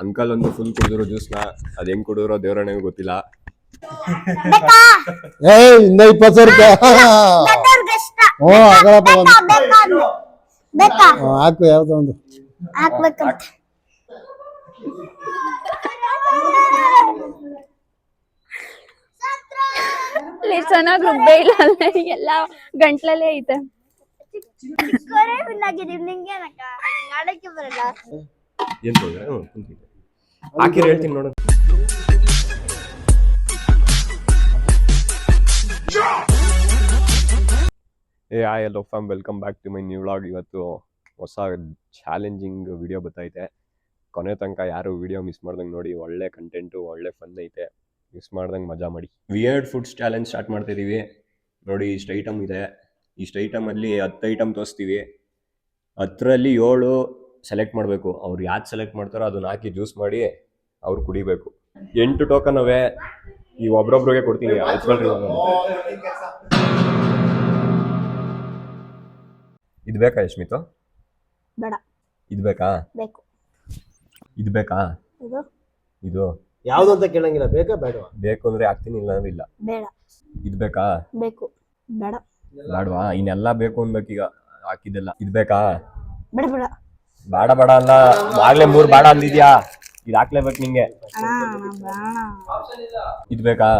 Uncle ಒಂದು full ಕುಡಿದ್ರು ಜ್ಯೂಸ್ನ. ಅದ್ ಹೆಂಗ್ ಕುಡಿದ್ರೋ ದೇವ್ರಣ್ಣಗೆ ಗೊತ್ತಿಲ್ಲ. ಇಂದ 20 ರೂಪಾಯಿ ಹಾಕು ಯಾವ್ದೋ ಒಂದು ಹಾಕ್ಬೇಕಂತ. ಚೆನ್ನಾಗಿ ರುಬ್ಬೆ ಇಲ್ಲ ಎಲ್ಲ ಗಂಟ್ಲಲ್ಲೇ ಐತೆ. ಏನ್ ಹಾಕಿರ ಹೇಳ್ತೀನಿ ನೋಡು. Hi hello fam, welcome back to my new vlog. ಇವತ್ತು ಹೊಸ ಚಾಲೆಂಜಿಂಗ್ ವಿಡಿಯೋ ಬರ್ತೈತೆ. ಕೊನೆ ತನಕ ಯಾರು ವಿಡಿಯೋ ಮಿಸ್ ಮಾಡ್ದಂಗೆ ನೋಡಿ. ಒಳ್ಳೆ ಕಂಟೆಂಟು, ಒಳ್ಳೆ ಫನ್ ಐತೆ. ಮಿಸ್ ಮಾಡ್ದಂಗೆ ಮಜಾ ಮಾಡಿ. ವಿಯರ್ಡ್ ಫುಡ್ಸ್ ಚಾಲೆಂಜ್ ಸ್ಟಾರ್ಟ್ ಮಾಡ್ತಿದ್ದೀವಿ ನೋಡಿ. ಇಷ್ಟು ಐಟಮ್ ಇದೆ. ಇಷ್ಟು ಐಟಮಲ್ಲಿ 10 ಐಟಮ್ ತೋರಿಸ್ತೀವಿ. 10ರಲ್ಲಿ 7 ಸೆಲೆಕ್ಟ್ ಮಾಡಬೇಕು. ಅವ್ರು ಯಾವ್ದು ಸೆಲೆಕ್ಟ್ ಮಾಡ್ತಾರೋ ಅದನ್ನ ಹಾಕಿ ಜ್ಯೂಸ್ ಮಾಡಿ ಅವ್ರು ಕುಡಿಬೇಕು. 8 ಟೋಕನ್ ಅವೇ. ಈ ಒಬ್ರೊಬ್ರಿಗೆ ಕೊಡ್ತೀನಿ, ಹಚ್ಕೊಳ್ರಿ. ಇದು ಬೇಕಾ ಯಶ್ಮಿತು? ಬೇಡ. ಇದು ಬೇಕಾ? ಬೇಕು. ಇದು ಬೇಕಾ? ಇದು ಯಾವ್ದು ಅಂತ ಕೇಳಂಗಿಲ್ಲ. ಬೇಕಾ ಬೇಡವಾ? ಬೇಕು ಅಂದ್ರೆ ಹಾಕ್ತೀನಿ, ಇಲ್ಲ ಅಂದ್ರೆ ಇಲ್ಲ. ಬೇಡ. ಇದು ಬೇಕಾ? ಬೇಕು. ಬೇಡ. ಬೇಡವಾ? ಇನ್ನೆಲ್ಲ ಬೇಕು ಅನ್ಬೇಕೀಗ ಹಾಕಿದ್ದೆಲ್ಲ. ಇದು ಬೇಕಾ? ಬೇಡ ಬೇಡ. ಬೇಡ ಬೇಡ ಅಲ್ಲ, ಆಗ್ಲೇ 3 ಬೇಡ ಅಂದಿದ್ಯಾ. ಇದು ಹಾಕ್ಲೇಬೇಕು ನಿಂಗೆ. ಇದು ಬೇಕಾ?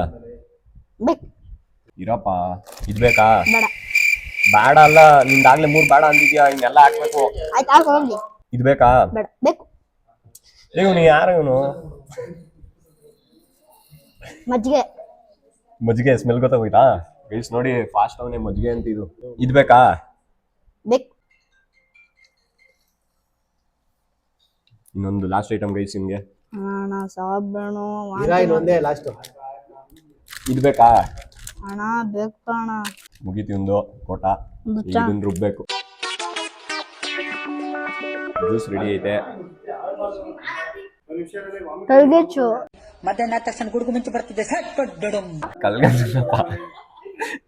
ಇರಪ್ಪ. ಇದು ಬೇಕಾ? ಬೇಡ ಅಲ್ಲ, ನಿಂದಾಗ್ಲೇ 3 ಬೇಡ ಅಂದಿದ್ಯಾ. ಇನ್ನೆಲ್ಲ ಹಾಕ್ಬೇಕು. ಇದು ಬೇಕಾ? ಬೇಕು. ಇವನು ಯಾರು? ಇವನು ಮಜ್ಜಿಗೆ. ಮಜ್ಜಿಗೆ ಸ್ಮೆಲ್ ಗೊತ್ತಾಗೋಯ್ತಾ ಗೈಸ್? ನೋಡಿ, ಫಾಸ್ಟ್ ಅವನೇ ಮಜ್ಜಿಗೆ ಅಂತ. ಇದು ಬೇಕಾ? ಬೇಕು. ಇನ್ನೊಂದು ಲಾಸ್ಟ್ ಐಟಮ್ ಗೈಸ್ ನಿಮ್ಗೆ. ಲಾಸ್ಟ್. ಇದು ಬೇಕಾ? ಅಣ್ಣ ಬೇಕು ಅಣ್ಣ. ಮುಗೀತಿ ಒಂದು ಕೋಟ. ಇದನ್ನ ರುಬ್ಬೇಕು. ಜ್ಯೂಸ್ ರೆಡಿ ಐತೆ. ಕಲ್ಗೆಚ್ಚು ಮಧ್ಯಾಹ್ನ ತಕ್ಷಣ ಗುಡುಗು ಮುಂಚೆ ಬರ್ತಿದ್ದೆ.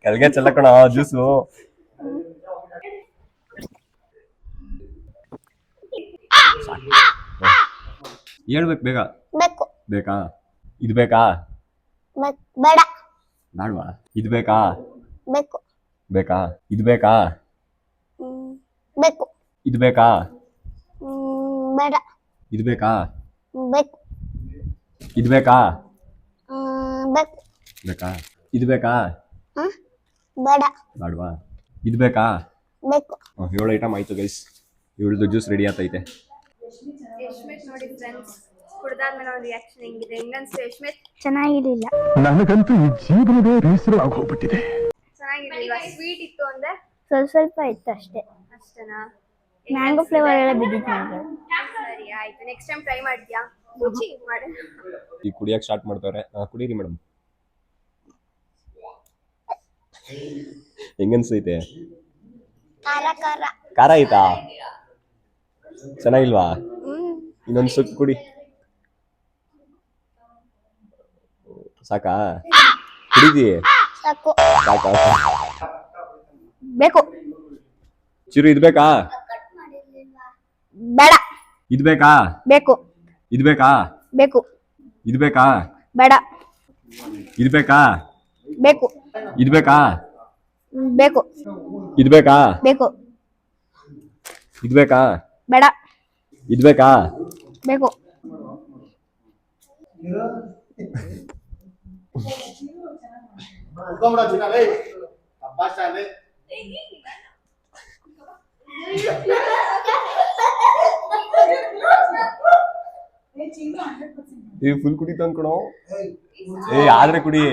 ಕಲ್ಗೆ ಚೆಲ್ಲಕಣ ಜ್ಯೂಸು. ಹೇಳ್ಬೇಕು ಬೇಗ. ಬೇಕು. ಬೇಕಾ? ಇದು ಬೇಕಾ? ಬೇಡ. ಬೇಡವಾ? ಇದು ಬೇಕಾ? ಬೇಕು. ಬೇಕಾ? ಇದು ಬೇಕಾ? ಬೇಕು. ಇದು ಬೇಕಾ? ಬೇಡ. ಇದು ಬೇಕಾ? ಬೇಕು. ಇದು ಬೇಕಾ? ಬೇಕು. ಬೇಕಾ? ಇದು ಬೇಕಾ? ಬೇಡ. ಬೇಡವಾ? ಇದು ಬೇಕಾ? ಬೇಕು. 7 ಐಟಮ್ ಆಯ್ತು ಗೈಸ್. 7 ಜ್ಯೂಸ್ ರೆಡಿ ಆಗ್ತೈತೆ. ಯಶ್ಮಿತ್ ನೋಡಿ ಫ್ರೆಂಡ್ಸ್, ಕುಡ್ದಾದ್ಮೇಲೆ ಅವ್ರ ರಿಯಾಕ್ಷನ್ ಹೆಂಗಿದೆ, ಹೆಂಗನ್ಸ್ತು ಯಶ್ಮಿತ್? ಚೆನ್ನಾಗಿರ್ಲಿಲ್ಲ. ನನಗಂತೂ ಈ ಜೀವನವೇ ಬೇಸರ ಆಗೋಗ್ಬಿಟ್ಟಿದೆ. ಚೆನ್ನಾಗಿರ್ಲಿಲ್ವಾ? ಸ್ವೀಟ್ ಇತ್ತು ಅಂದ್ರೆ ಸ್ವಲ್ಪ ಇತ್ತು ಅಷ್ಟೇ. ಅಷ್ಟೇನಾ? ಮ್ಯಾಂಗೋ ಫ್ಲೇವರ್ ಎಲ್ಲ ಬಿದ್ದಿತ್ತು ನನಗೆ. ಸರಿ ಆಯ್ತು, ನೆಕ್ಸ್ಟ್ ಟೈಮ್ ಟ್ರೈ ಮಾಡ್ತೀಯಾ? ಮಾಡಿ. ಈಗ ಕುಡಿಯಕ್ಕೆ ಸ್ಟಾರ್ಟ್ ಮಾಡ್ತಾರೆ. ಕುಡೀರಿ ಮೇಡಮ್. ಹೆಂಗನ್ಸೈತೆ? ಖಾರ ಆಯ್ತಾ? ಚೆನ್ನಾಗಿಲ್ವಾ? ಇನ್ನೊಂದು ಸುತ್ತು ಕುಡಿ. ಸಾಕಾ? ಕುಡಿದಿ? ಸಾಕು. ಸಾಕಾ? ಬೇಕು. ಚಿರು ಇದು ಬೇಕಾ? ಬೇಡ. ಇದು ಬೇಕಾ? ಬೇಕು. ಇದು ಬೇಕಾ? ಬೇಕು. ಇದು ಬೇಕಾ? ಬೇಡ. ಇದು ಬೇಕಾ? ಬೇಕು. ಇದು ಬೇಕಾ? ಬೇಕು. ಇದು ಬೇಕಾ? ಬೇಕು. ಇದು ಬೇಕಾ? ಬೇಡ. ಇದು ಬೇಕಾ? ಬೇಕು. ಫುಲ್ ಕುಡಿತ ಅನ್ಕೊಣೋ. ಆದ್ರೆ ಕುಡಿ.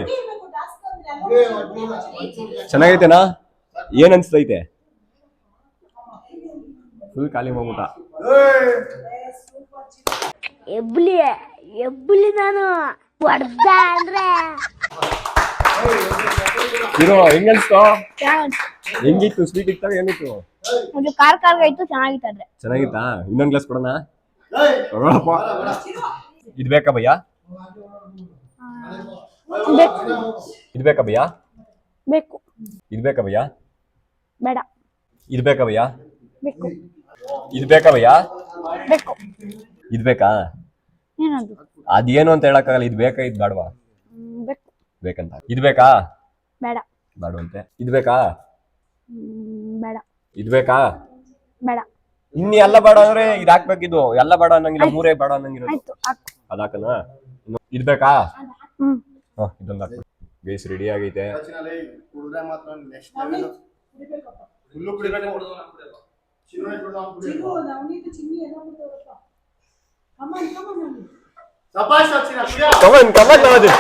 ಚೆನ್ನಾಗೈತೆನಾ? ಏನ್ ಅನ್ಸ್ತೈತೆ? ಫುಲ್ ಖಾಲಿ ಮಾಡ್ಬಿಟ್ಟ. ಎಬ್ಬುಲಿ ನಾನು ಹೊಡ್ದ ಅಂದ್ರೆ ಇರೋ. ಹೆಂಗನ್ಸ್ತು? ಹೆಂಗಿತ್ತು? ಸ್ವೀಟ್ ಇತ್ತ? ಏನಿತ್ತು? ಒಂದು ಖಾರ ಇತ್ತು, ಚೆನ್ನಾಗಿತ್ತು. ಚೆನ್ನಾಗಿತ್ತಾ? ಇನ್ನೊಂದ್ ಗ್ಲಾಸ್ ಕೊಡೋಣ? ಇದು ಬೇಕಾ ಭಯ್ಯ? ಇದು ಬೇಕಾ ಭಯ್ಯ? ಬೇಕು. ಇದು ಬೇಕಾ ಭಯ್ಯ? ಬೇಡ. ಇದು ಬೇಕಾ ಭಯ್ಯ? ಬೇಕು. ಇದು ಬೇಕಾ ಭಯ್ಯ? ಬೇಕು. ಇದು ಬೇಕಾ? ಏನದು ಅದೇನು ಅಂತ ಹೇಳಕ್ಕಾಗಲ್ಲ. ಇದು ಬೇಕಾ ಇದು ಬೇಡವಾ? ಬೇಕು. ಬೇಕಂತ. ಇದು ಬೇಕಾ? ಬೇಡ. ಬೇಡವಂತೆ. ಇದು ಬೇಕಾ? ಬೇಡ. ಇದು ಬೇಕಾ? ಬೇಡ. ಇನ್ನು ಎಲ್ಲ ಬೇಡ ಅಂದ್ರೆ ಇದು ಹಾಕ್ಬೇಕಿದು. ಎಲ್ಲ ಬೇಡ ಅನ್ನಂಗಿಲ್ಲ, ಮೂರೇ ಬೇಡ ಅನ್ನಂಗಿರೋದು. ಆಯ್ತು ಹಾಕು. ಅದಾಕನ. ಇದು ಬೇಕಾ? ಹ್ಮ್. ಇದೊಂದು ಹಾಕ್ಬಿಡು. ಗೈಸ್ ರೆಡಿ ಆಗೈತೆ. ಕಮನ್ ಕಮನ್ ನವದಿ.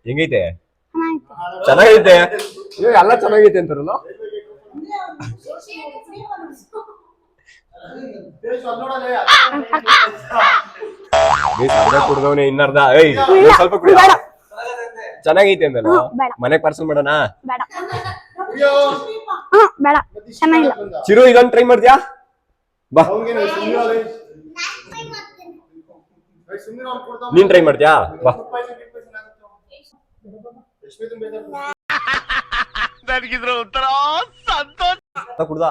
ಹೆಂಗೈತೆ? ಚೆನ್ನಾಗೈತೆ. ಎಲ್ಲ ಚೆನ್ನಾಗೈತೆ ಅಂತಾರಲ್ಲ. ಕುಡ್ದವನೇ ಇನ್ನರ್ಧ. ಸ್ವಲ್ಪ ಕುಡಿ. ಚೆನ್ನಾಗೈತೆ ಅಂದಲ್ಲ. ಮನೆಗ್ ಪಾರ್ಸಲ್ ಮಾಡೋಣ? ಬೇಡ. ಬೇಡ, ಚೆನ್ನಾಗಿಲ್ಲ. ಚಿರು ಇದೊಂದು ಟ್ರೈ ಮಾಡ್ತೀಯಾ? ಬಾ, ನೀನ್ ಟ್ರೈ ಮಾಡ್ತೀಯಾ? ಬಾ. ನನಗಿದ್ರ ಒಂಥರ ಸಂತೋಷ. ಕುಡ್ದ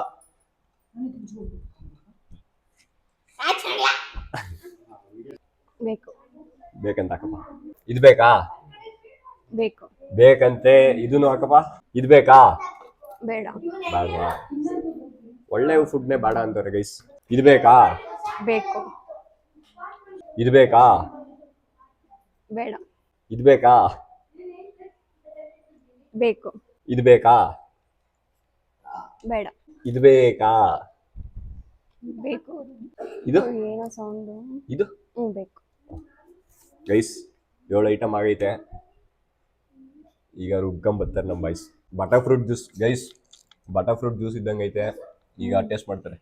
ಬೇಕು. ಬೇಕಂತ ಹಾಕಪ್ಪ. ಇದು ಬೇಕಾ? ಬೇಕು. ಬೇಕಂತೆ. ಇದನ್ನು ಹಾಕಪ್ಪ. ಇದು ಬೇಕಾ? ಬೇಡ. ಬೇಡವಾ? ಒಳ್ಳೆ ಫುಡ್ನೇ ಬೇಡ ಅಂತಾರೆ ಗೈಸ್. ಇದು ಬೇಕಾ? ಬೇಕು. ಇದು ಬೇಕಾ? ಬೇಡ. ಇದು ಬೇಕಾ? ಬೇಕು. ಇದು ಬೇಕಾ? ಬೇಡ. ಇದು ಬೇಕಾ? ಬೇಕು. ಇದು ಏನೋ ಸೌಂಡು. ಇದು ಬೇಕು. ಗೈಸ್ 7 ಐಟಮ್ ಆಗೈತೆ. ಈಗ ರುಬ್ಕೊಂಬರ್ತಾರೆ ನಮ್ಮ boys. Butter fruit juice guys. Butter fruit juice ಇದ್ದಂಗೆ ಐತೆ. ಈಗ ಟೇಸ್ಟ್ ಮಾಡ್ತಾರೆ.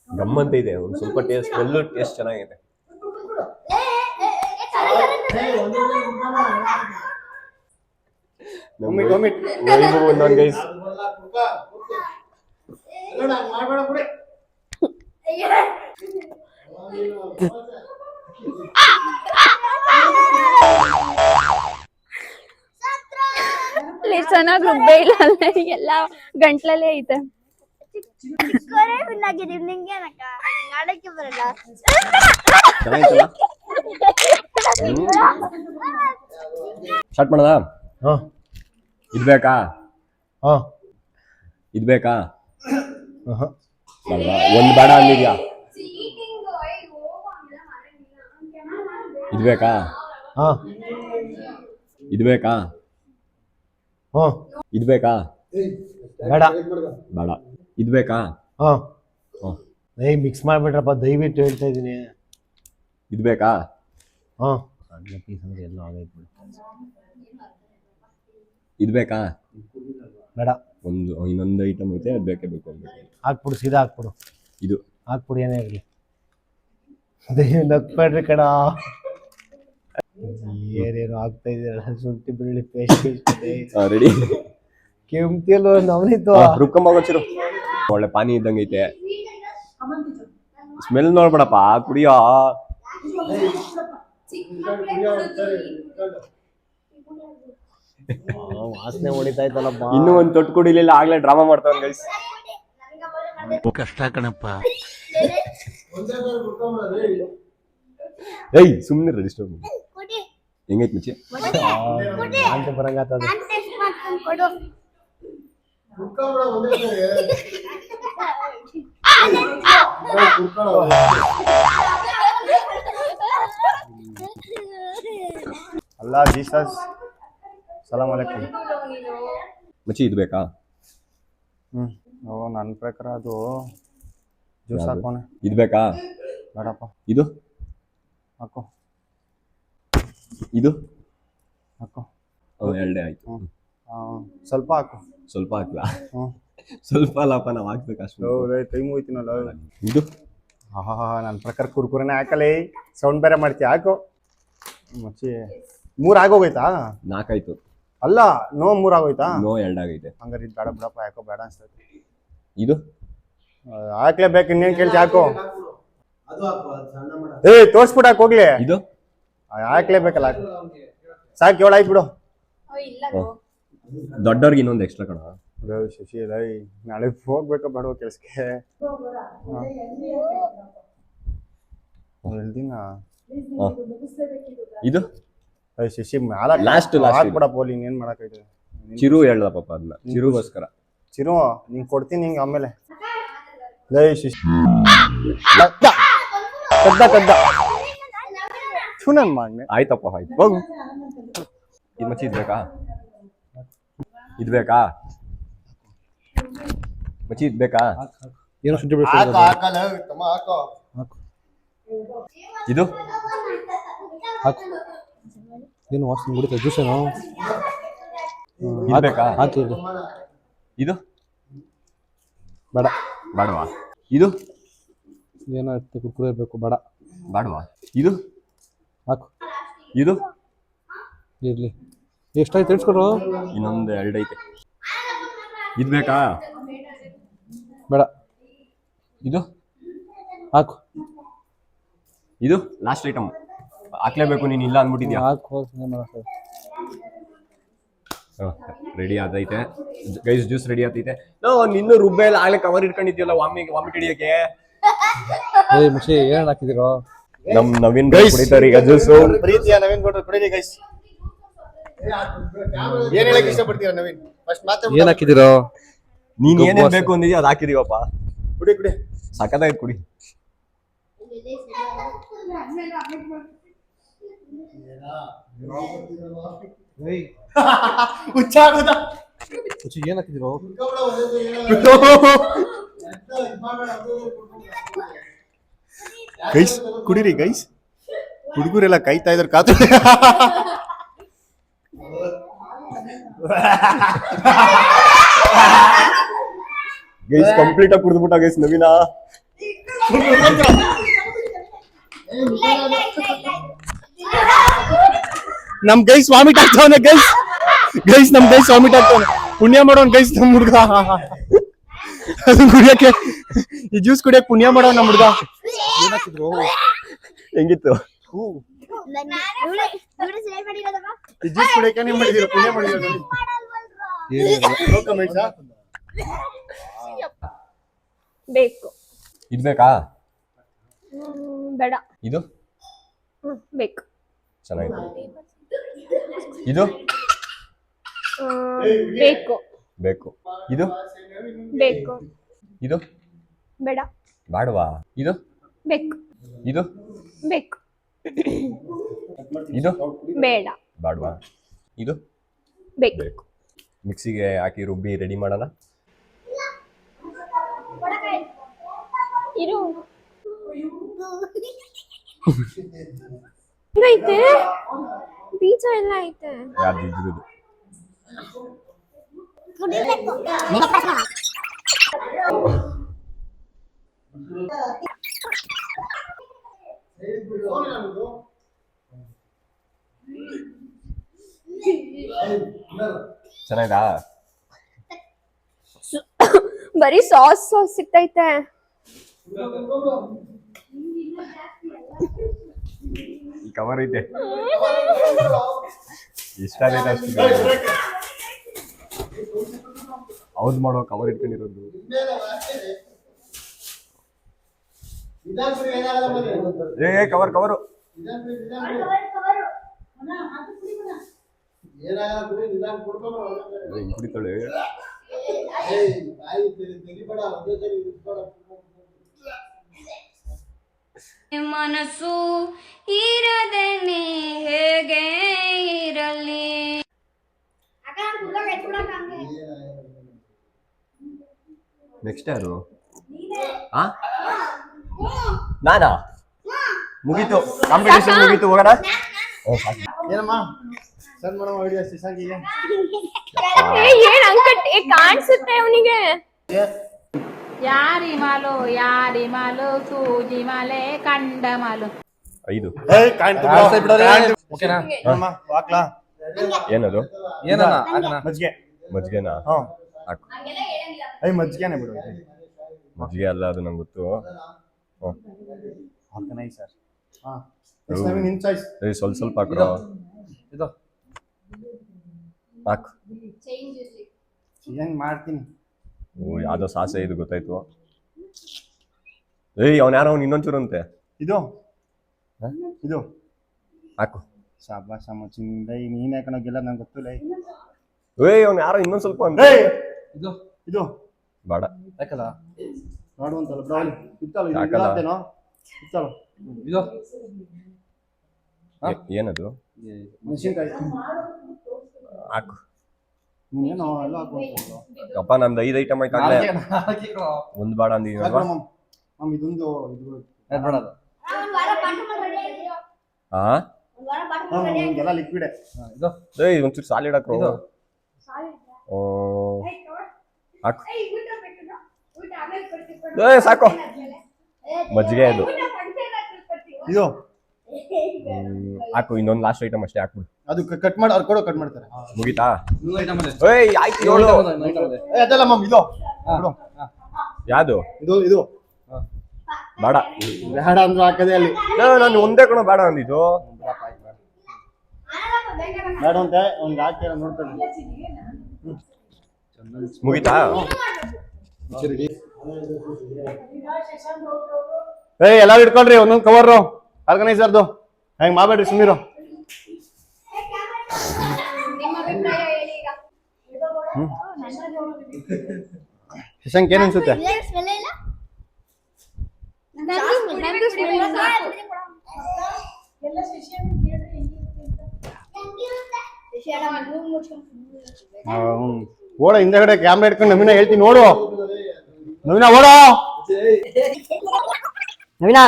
ಗಮ್ಮಂತ ಇದೆ. ಒಂದು ಸ್ವಲ್ಪ ಟೇಸ್ಟ್, ಸ್ಮೆಲ್ಲು ಟೇಸ್ಟ್ ಚೆನ್ನಾಗೈತೆ. ಒಂದೊಂದು ಗೈಸ್. ಚೆನ್ನಾಗಿ ರುಬ್ಬೇ ಇಲ್ಲ ಅಲ್ಲ, ಎಲ್ಲ ಗಂಟ್ಲಲ್ಲೇ ಐತೆ. ಸ್ಟಾರ್ಟ್ ಮಾಡೋದಾ? ಇದು ಬೇಕಾ? ಇದು ಬೇಕಾ? ಒಂದು ಬೇಡ ಅಂದಿದ್ಯಾ? ಇದು ಬೇಕಾ? ಇದು ಬೇಕಾ? ಇದು ಬೇಕಾ? ಬೇಡ. ಬೇಡ. ಇದು ಬೇಕಾ? ಮಿಕ್ಸ್ ಮಾಡ್ಬಿಟ್ರಪ್ಪ, ದಯವಿಟ್ಟು ಹೇಳ್ತಾ ಇದೀನಿ. ಇದು ಬೇಕಾ? ಎಲ್ಲ ಆಗೈತೆ. ಇದು ಬೇಕಾ? ಬೇಡ. ಇನ್ನೊಂದು ಐಟಮ್ ಐತೆ, ಅದು ಬೇಕೇ ಬೇಕು ಅಂದ್ಬಿಟ್ಟು ಹಾಕ್ಬಿಡು, ಸೀದಾ ಹಾಕ್ಬಿಡು. ಇದು ಹಾಕ್ಬಿಡು, ಏನೇ ಆಗಲಿ. ನಕ್ಬೇಡ್ರಿ ಕಣ. ಏನೇನು ಆಗ್ತಾ ಇದೆಯಲ್ಲ, ಶುಂಠಿ ಬೆಳ್ಳುಳ್ಳಿ ಪೇಸ್ಟ್ ರೆಡಿ. ಕೆಂಪ್ತಿಯಲ್ಲೋ ನವನಿತ್ತು. ರುಬ್ಕೊಂಬೋಗಚ್ಚಿರು. ಒಳ್ಳೆ ಪಾನಿ ಇದ್ದಂಗೆ ಐತೆ. ಸ್ಮೆಲ್ ನೋಡ್ಬೇಡಪ್ಪ, ಕುಡಿಯೋ. ವಾಸನೆ ಹೊಡಿತಾ ಇತ್ತಲ್ಲಪ್ಪ. ಇನ್ನೂ ಒಂದು ತೊಟ್ಟು ಕುಡಿಲಿಲ್ಲ, ಆಗ್ಲೇ ಡ್ರಾಮಾ ಮಾಡ್ತಾವ ಗೈಸ್. ಕಷ್ಟ ಕಣಪ್ಪ. ಏಯ್ ಸುಮ್ಮನೆ ರೆಜಿಸ್ಟರ್. ಹೆಂಗೈತ್ ಮುಚ್ಚಿ? ಅಂತ ಬರಂಗಾತದ. ಅಲ್ಲಾ ಜೀಸಸ್ ಸಲಾಮ್ ಅಲೈಕುಮ್. ಮಚ್ಚಿ ಇದು ಬೇಕಾ? ನನ್ನ ಪ್ರಕಾರ ಅದು ಜ್ಯೂಸ್ ಹಾಕೋಣ. ಇದು ಬೇಕಾ? ಬೇಡಪ್ಪ. ಇದು ಹಾಕೋ. ಇದು ಹಾಕೋ. ಎರಡೇ ಆಯ್ತು. ಸ್ವಲ್ಪ ಹಾಕು. ಸ್ವಲ್ಪ ಹಾಕ್ಲಾ? ಸ್ವಲ್ಪ ಅಲ್ಲಪ್ಪ, ನಾವು ಹಾಕ್ಬೇಕು ಅಷ್ಟು. ಟೈಮ್ ಹೋಯ್ತೀನಲ್ಲ. ಇದು ನನ್ನ ಪ್ರಕಾರ ಕುರ್ಕುರನೇ ಹಾಕಲೇ. ಸೌಂಡ್ ಬೇರೆ ಮಾಡ್ತೀಯ, ಹಾಕು. ಮಚ್ಚಿ 3 ಆಗೋಗೈತಾ? 4 ಆಯ್ತು. ಅಲ್ಲ, ನೋ 3 ಆಗೋಯ್ತಾ? ನೋ 2 ಆಗೈತೆ. ಹಂಗಾರೆ ಇದು ಬೇಡ ಬಿಡಪ್ಪ, ಯಾಕೋ ಬೇಡ ಅನ್ಸ್ತೈತೆ. ಇದು ಹಾಕ್ಲೇಬೇಕು, ಇನ್ನೇನು ಕೇಳ್ತಿ, ಹಾಕು. ತೋರ್ಸ್ಬಿಟ್ಟು ಹಾಕಿ ಹೋಗ್ಲಿ. ಇದು ಹಾಕ್ಲೇಬೇಕಲ್ಲ, ಸಾಕು. 7 ಆಯ್ತು ಬಿಡು. ದೊಡ್ಡವ್ರಿಗೆ ಇನ್ನೊಂದು ಎಕ್ಸ್ಟ್ರಾ ಕಣ. ಲೈ ಶಶಿ ಲೈ ನಾಳೆ ಹೋಗ್ಬೇಕಾ ಬೇಡವಾ ಕೆಲಸಕ್ಕೆ ಹೇಳ್ದಿನ ಇದು ಲೈ ಶಶಿ ಮ್ಯಾಲ ಲಾಸ್ಟ್ ಹಾಕ್ಬಿಡ ಪೋಲಿ ಇನ್ನೇನ್ ಮಾಡಕೈತೆ ಚಿರು ಹೇಳ್ದ ಪಾಪ ಅದನ್ನ ಚಿರುಗೋಸ್ಕರ ಚಿರು ನಿಂಗೆ ಕೊಡ್ತೀನಿ ನಿಂಗೆ ಆಮೇಲೆ ಲೈ ಶಶಿ ಕದ್ದ ನನ್ ಮಾಡ್ನೆ ಆಯ್ತಪ್ಪ ಆಯ್ತು ಹೋಗು ಇದು ಮಚ್ಚಿ ಇದ್ಬೇಕಾ ಇದ್ಬೇಕಾ ಮಚ್ಚಿ ಇದ್ಬೇಕಾ ಏನೋ ಶುಂಠಿ ಇದು ಹಾಕು ಏನು ವಾಸನೆ ಬಿಡುತ್ತೆ ಜ್ಯೂಸ್ ಏನೋ ಇದ್ಬೇಕಾ ಹಾಕಿರ್ಲಿ ಇದು ಬೇಡ ಬೇಡವಾ ಇದು ಏನೋ ಇರುತ್ತೆ ಕುರ್ಕುರೆ ಬೇಕು ಬೇಡ ಬೇಡವಾ ಇದು ಹಾಕು ಇದು ಇರಲಿ ಎಷ್ಟಾಯ್ತು ತಿಳಿಸ್ಕೊಡ್ರು ಇನ್ನೊಂದು 2 ಐತೆ ಇದ್ಬೇಕಾ ಬೇಡ ಇದು ಹಾಕು ಇದು ಲಾಸ್ಟ್ ಐಟಮ್ ಹಾಕ್ಲೇಬೇಕು ನೀನು ಇಲ್ಲ ಅಂದ್ಬಿಟ್ಟಿದ್ಯಾ ಹಾಕು ಹೋಗಿ ಮಾಡೋದು ರೆಡಿ ಆದೈತೆ ಗೈಸ್ ಜ್ಯೂಸ್ ರೆಡಿ ಆತೈತೆ ನಿನ್ನೂ ರುಬ್ಬೆ ಎಲ್ಲ ಆಗ್ಲೇ ಕವರ್ ಇಟ್ಕೊಂಡಿದ್ಯಲ್ಲ ವಾಮಿಟ್ ಹಿಡಿಯಕ್ಕೆ ಏಯ್ ಮುಷಿ ಏನು ಹಾಕಿದಿರೋ ನಮ್ ನವೀನ್ ಕುಡಿತಾರೆ ಈಗ ಜ್ಯೂಸು ಪ್ರೀತಿಯ ನವೀನ್ ಗೌಡ್ರು ಕುಡೀರಿ ಗೈಸ್ ಏನ್ ಹೇಳಕ್ ಇಷ್ಟಪಡ್ತೀರಾ ನವೀನ್ ಫಸ್ಟ್ ಮಾತ್ರ ಏನು ಹಾಕಿದಿರೋ ನೀನ್ ಏನೇನ್ ಬೇಕು ಅಂದಿದ್ಯಾ ಅದ್ ಹಾಕಿದೀವಪ್ಪ ಕುಡಿ ಸಖತ್ತಾಗಿ ಕುಡಿ ಮುಷಿ ಏನು ಹಾಕಿದಿರೋ ಗೈಸ್ ಕುಡೀರಿ ಗೈಸ್ ಹುಡುಗರೆಲ್ಲ ಕಾಯ್ತಾ ಇದ್ರು ಕಾತು ಗೈಸ್ ಕಂಪ್ಲೀಟ್ ಆಗಿ ಕುಡಿದ್ಬಿಟ್ಟ ಗೈಸ್ ನವೀನ ನಮ್ ಗೈಸ್ ವಾಮಿಟ್ ಆಗ್ತಾವನೆ ಗೈಸ್ ನಮ್ ಗೈಸ್ ವಾಮಿಟ್ ಆಗ್ತಾವನೆ ಪುಣ್ಯ ಮಾಡೋನ್ ಗೈಸ್ ನಮ್ ಹುಡ್ಗ ಅದು ಕುಡಿಯಕ್ಕೆ ಈ ಜ್ಯೂಸ್ ಕುಡಿಯಕ್ ಪುಣ್ಯ ಮಾಡೋ ನಮ್ ಹುಡ್ಗ ಏನು ಹಾಕಿದ್ರು ಹೆಂಗಿತ್ತು ಈ ಜ್ಯೂಸ್ ಕುಡಿಯಕ್ಕೆ ಏನ್ ಮಾಡಿದೀರ ಪುಣ್ಯ ಮಾಡಿದೀರ ನೋ ಕಮೆಂಟ್ಸ್ ಬೇಕು ಇದ್ಬೇಕಾ ಬೇಡ ಇದು ಬೇಕು ಚೆನ್ನಾಗಿದೆ ಇದು ಬೇಕು ಬೇಕು ಇದು ಬೇಕು ಇದು ಬೇಡ ಬೇಡವಾ ಇದು ಬೇಕು ಇದು ಬೇಕು ಇದು ಬೇಡ ಬೇಡವಾ ಇದು ಬೇಕು ಬೇಕು ಮಿಕ್ಸಿಗೆ ಹಾಕಿ ರುಬ್ಬಿ ರೆಡಿ ಮಾಡೋಣ ಇರು ಐತೆ ಬೀಜ ಎಲ್ಲ ಐತೆ ಯಾವ್ದು ಇದ್ರದ್ದು ಚೆನ್ನಾಯ್ತಾ ಬರೀ ಸಾಸ್ ಸಿಗ್ತೈತೆ ಈ ಕವರ್ ಐತೆ ಇಷ್ಟ ಆಗೈತೆ ಅಷ್ಟು ಅವ್ರು ಮಾಡೋ ಕವರ್ ಇಟ್ಕೊಂಡಿರೋದು ಏ ಕವರ್ ಕವರು ಕುಡಿತಾಳೆ ಮನಸ್ಸು ಇರದೇನೆ ಹೇಗೆ ಇರಲಿ. ನೆಕ್ಸ್ಟ್ ಯಾರು ನಾನಾ ಮುಗೀತು ಕಾಂಪಿಟೇಷನ್ ಮುಗೀತು ಹೋಗೋಣ ಏನಮ್ಮ ಸರ್ ಮಾಡೋ ವಿಡಿಯೋ ಸಿಸಾಗಿಗೆ ಏನ್ ಅಂಕಟ್ ಕಾಣಿಸುತ್ತೆ ಅವನಿಗೆ ಯಾರಿ ಮಾಲು ಸೂಜಿ ಮಾಲೆ ಕಂಡ ಮಾಲು 5 ಏಯ್ ಕಾಣ್ತು ಓಕೆನಾ ಅಮ್ಮ ವಾಕ್ಲಾ ಏನದು ಏನಣ್ಣ ಹಾಕಣ ಮಜ್ಜಿಗೆ ಮಜ್ಜಿಗೆನಾ ಹಾಕು ಏಯ್ ಮಜ್ಜಿಗೆನೇ ಬಿಡು ಮಜ್ಜಿಗೆ ಅಲ್ಲ ಅದು ನಂಗೆ ಗೊತ್ತು ಹಾಕನೈ ಸರ್ ಹಾ ನವೀನ್ ನಿನ್ ಚಾಯ್ಸ್ ಸ್ವಲ್ಪ ಸ್ವಲ್ಪ ಹಾಕ್ರೋ ಇದು ಹಾಕು ಏನ್ ಮಾಡ್ತೀನಿ. ಓ ಯಾವ್ದೋ ಸಾಸೆ ಇದು ಗೊತ್ತಾಯ್ತು. ಏಯ್ ಅವ್ನು ಯಾರೋ ಅವ್ನು ಇನ್ನೊಂಚೂರು ಅಂತೆ. ಇದು ಇದು ಹಾಕು. ಶಾಬಾಷ್ ಮಚ್ಚಿಂದ ನೀನ್ ಯಾಕಣ ಗೆಲ್ಲ ನಂಗೆ ಗೊತ್ತಿಲ್ಲ. ಏಯ್ ಅವ್ನು ಯಾರೋ ಇನ್ನೊಂದ್ ಸ್ವಲ್ಪ ಅಂತೆ. ಇದು ಇದು ಬೇಡ ಯಾಕಲ್ಲ ನೋಡುವಂತಲ್ಲ ಬ್ರಾಲಿ ಇತ್ತಲ್ಲ ಯಾಕಲ್ಲ? ಇತ್ತೇನೋ ಇತ್ತಲ್ಲ ಇದು ಏನದು? ಮೆಣಸಿನ್ಕಾಯಿ ಹಾಕು. ನೀನೇನೋ ಎಲ್ಲ ಹಾಕೊಂಡು ಅಪ್ಪ ನಮ್ದು 5 ಐಟಮ್ ಆಯ್ತಾಗಲೇ. ಒಂದು ಬೇಡ ಅಂದಿದ್ದೀನಲ್ವಾ? ಇದೊಂದು ಇದು ಹಾ ಎಲ್ಲ ಲಿಕ್ವಿಡ್. ಏಯ್ ಒಂಚೂರು ಸಾಲಿಡ್ ಹಾಕ್ರು. ಹಾಕು. ಏ ಸಾಕು. ಮಜ್ಜಿಗೆ ಇದು ಇದು ಹಾಕು. ಇನ್ನೊಂದು ಲಾಸ್ಟ್ ಐಟಮ್ ಅಷ್ಟೇ ಹಾಕ್ಬಿಡು. ಅದು ಕಟ್ ಮಾಡಿ ಅವ್ರು ಕೊಡೋ ಕಟ್ ಮಾಡ್ತಾರೆ. ಮುಗಿತಾ? ಏಯ್ ಆಯ್ತು ಹೇಳು. ಅದಲ್ಲ ಮಮ್ ಇದು ಕೊಡು. ಯಾವುದು? ಇದು ಇದು ಬೇಡ ಬೇಡ ಅಂದ್ರೆ ಹಾಕದೆ ಅಲ್ಲಿ ನಾನು ಒಂದೇ ಕಣ ಬೇಡ ಅಂದಿದ್ದು. ಬೇಡ ಅಂತ ಅವ್ನಿಗೆ ಹಾಕಿ ನೋಡ್ತಾನೆ. ಮುಗಿತಾ? ಏಯ್ ಎಲ್ಲ ಇಟ್ಕೊಳ್ರಿ ಒಂದೊಂದು ಕವರ್ ಆರ್ಗನೈಸರ್ದು. ಹೆಂಗ್ ಮಾಡ್ಬೇಡ್ರಿ ಸುಮ್ಮೀರು. ಶಶಾಂಕ್ ಏನ್ ಅನ್ಸುತ್ತೆ? ಓಡ ಹಿಂದೆಗಡೆ ಕ್ಯಾಮ್ರಾ ಇಟ್ಕೊಂಡು ನವೀನ ಹೇಳ್ತೀನಿ ನೋಡು. ನವೀನ ಓಡೋ. ನವೀನ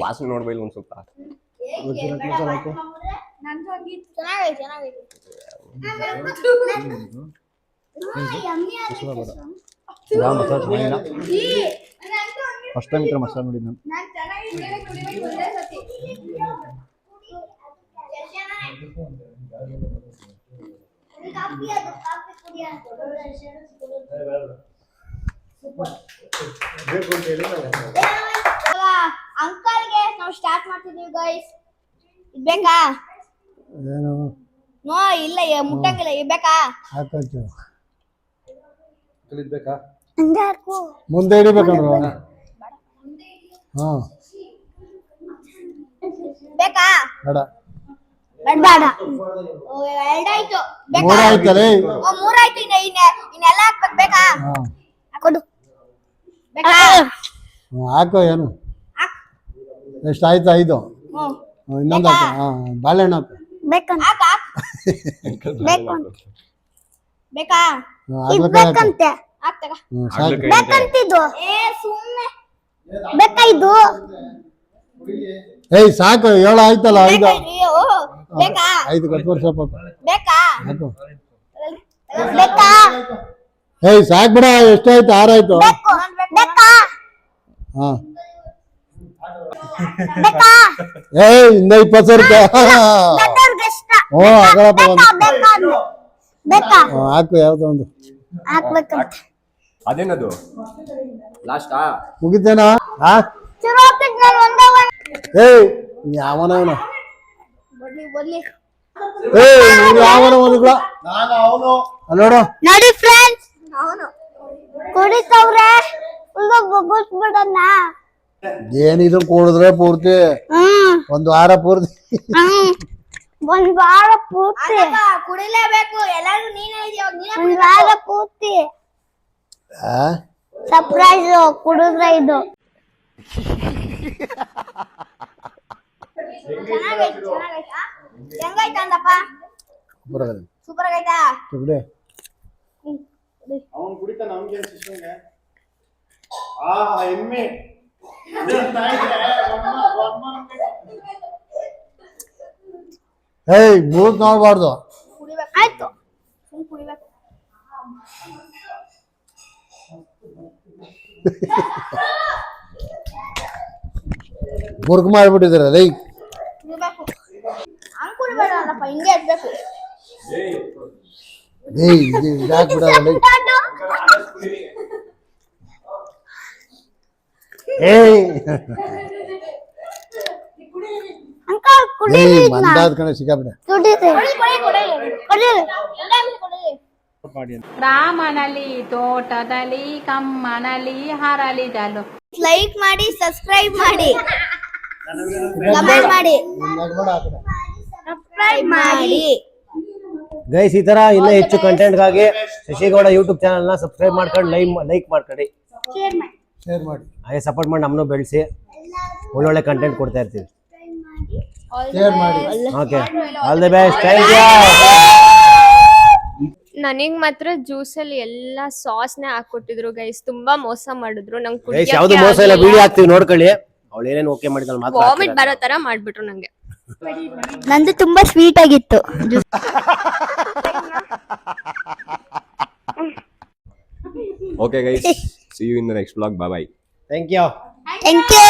ವಾಸನೆ ನೋಡ್ಬೇಡಿ ಒಂದ್ ಸ್ವಲ್ಪ. ಫಸ್ಟ್ ಟೈಮ್ ಇತ್ರ ಮಸಾಲ ನೋಡಿದ್ ನಾನು. ಅಂಕಲ್ಗೆ ನಾವು ಸ್ಟಾರ್ಟ್ ಮಾಡ್ತಿದೀವಿ ಗೈಸ್. ಇದ್ ಬೇಕಾ? ಏನು ನೋ ಇಲ್ಲ ಮುಟ್ಟಂಗಿಲ್ಲ. ಇದ್ ಬೇಕಾ? ಹಾಕೋದು ಬೇಕಾ? ಮುಂದೆ ಹಿಡಿಬೇಕಂದ್ರ ಹಾ ಬೇಕಾ? ಬೇಡ ಬೇಡ. ಎರಡಾಯ್ತು. ಮೂರಾಯ್ತಲೇ. ಮೂರಾಯ್ತು. ಇನ್ನೆಲ್ಲ ಹಾಕ್ಬೇಕು. ಬೇಕಾ? ಹಾ ಕೊಡು. ಹಾಕೋ ಏನು ಎಷ್ಟು ಆಯ್ತು? 5 ಇನ್ನೊಂದು ಹಾಕು. ಹಾ ಬಾಳೆಹಣ್ಣು ಹಾಕು. ಬೇಕಾ? ಹಾಕ್ಬೇಕಂತೆ. ಸಾಕು. ಬೇಕಂತಿದ್ದು ಸುಮ್ಮನೆ ಬೇಕಾ? ಇದು ಏಯ್ ಸಾಕು 7 ಆಯ್ತಲ್ಲ. 5 ಬೇಕಾ? 5 ಕಟ್ ವರ್ಷ ಬೇಕಾ? ಹಾಕು. ಬೇಕಾ? ಏಯ್ ಸಾಕು ಬಿಡ. ಎಷ್ಟಾಯ್ತು? 6 ಆಯ್ತು. ಬೇಕಾ? ಹಾ ಬೇಕಾ? ಏಯ್ ಇನ್ನ 20 ರೂಪಾಯಿ. ಹ್ಞೂ ಆಗಲ್ಲಪ್ಪ ಒಂದು. ಬೇಕಾ? ಹಾಕು ಯಾವ್ದೋ ಒಂದು ಹಾಕ್ಬೇಕಂತ. ಅದೇನದು ಲಾಸ್ಟಾ? ಮುಗಿತೇನಾ? ಹಾ ಏಯ್ ಯಾವನವನು? ಏಯ್ ಯಾವನವನು? ನಾನು ಅವನು ನೋಡು ನೋಡಿ ಫ್ರೆಂಡ್ಸ್, ಅವನು ಕುಡಿತವ್ರೆ. ಬಗ್ಗಿಸ್ಬಿಡಣ್ಣ. ಏನಿದು ಕೂಡಿದ್ರೆ ಪೂರ್ತಿ ಒಂದು ವಾರ ಪೂರ್ತಿ. ಒಂದ್ ವಾರ ಪೂರ್ತಿ ಕುಡಿಲೇಬೇಕು. ಎಲ್ಲಾರು ನೀನೇ ಒಂದ್ ವಾರ ಪೂರ್ತಿ ಸರ್ಪ್ರೈಸ್ ಕುಡಿದ್ರೆ ಇದು ಹೆಂಗಾಯ್ತಂದಪ್ಪ? ಸೂಪರ್ ಆಗೈತಾ? ಅವನು ಕುಡಿತಾನ. ಅವನಿಗೆ ಶಿಷ್ಯಂಗೆ ಎಮ್ಮೆ ಏಯ್ ಮೂತ್ ನೋಡ್ಬಾರ್ದು. ಕುಡಿಬೇಕು. ಆಯ್ತು ಕುಡಿಬೇಕು. ಮುರುಕು ಮಾಡ್ಬಿಟ್ಟಿದಾರೆ ರೈ. ಕುಡಿಬೇಕು. ಹಂಗ್ ಕುಡಿಬೇಡಪ್ಪ, ಹಿಂಗೆ ಇರ್ಬೇಕು. ಏಯ್ ಇದಾಕ್ಬಿಡಲ್ಲ. ಏಯ್ ಅಂಕಲ್ ಮಂದಾದ ಕಡೆ ಸಿಕ್ಕಾಬಿಟ್ಟೆ. ರಾಮನಲ್ಲಿ ತೋಟದಲ್ಲಿ ಕಮ್ಮನಲ್ಲಿ ಹರಳಿದಲು. ಲೈಕ್ ಮಾಡಿ, ಸಬ್ಸ್ಕ್ರೈಬ್ ಮಾಡಿ, ಕಮೆಂಟ್ ಮಾಡಿ, ಸಬ್ಸ್ಕ್ರೈಬ್ ಮಾಡಿ. ಗೈಸ್ ಈ ತರ ಇನ್ನೂ ಹೆಚ್ಚು ಕಂಟೆಂಟ್ಗಾಗಿ ಶಶಿಗೌಡ ಯೂಟ್ಯೂಬ್ ಚಾನಲ್ನ ಸಬ್ಸ್ಕ್ರೈಬ್ ಮಾಡ್ಕೊಂಡು ಲೈಕ್ ಮಾಡ್ಕೊಳ್ಳಿ, ಶೇರ್ ಮಾಡಿ, ಹಾಗೆ ಸಪೋರ್ಟ್ ಮಾಡಿ ನಮ್ಮನ್ನು ಬೆಳೆಸಿ ಒಳ್ಳೊಳ್ಳೆ ಕಂಟೆಂಟ್ ಕೊಡ್ತಾ ಇರ್ತೀವಿ. ಶೇರ್ ಮಾಡಿ. Okay, all the best, thank you. ನನಗ್ ಮಾತ್ರ ಜ್ಯೂಸ್ ಅಲ್ಲಿ ಎಲ್ಲಾ ಸಾಸ್ ನೇ ಹಾಕೊಟ್ಟಿದ್ರು ಗೈಸ್. ತುಂಬಾ ಮೋಸ ಮಾಡಿದ್ರು. ನಂಗೆ ಗೈಸ್ ಯಾವ್ದು ಮೋಸ ಇಲ್ಲ, ವಿಡಿಯೋ ಹಾಕ್ತಿವಿ ನೋಡ್ಕೊಳ್ಳಿ. ಅವಳು ಏನೇನು ಓಕೆ ಮಾಡಿದಾಳೆ ಮಾತ್ರ ವಾಮಿಟ್ ಬರೋ ತರ ಮಾಡ್ಬಿಟ್ರು ನಂಗೆ. ನಂದು ತುಂಬಾ ಸ್ವೀಟ್ ಆಗಿತ್ತು. Okay guys, see you in the next vlog. Bye bye. Thank you. Thank you.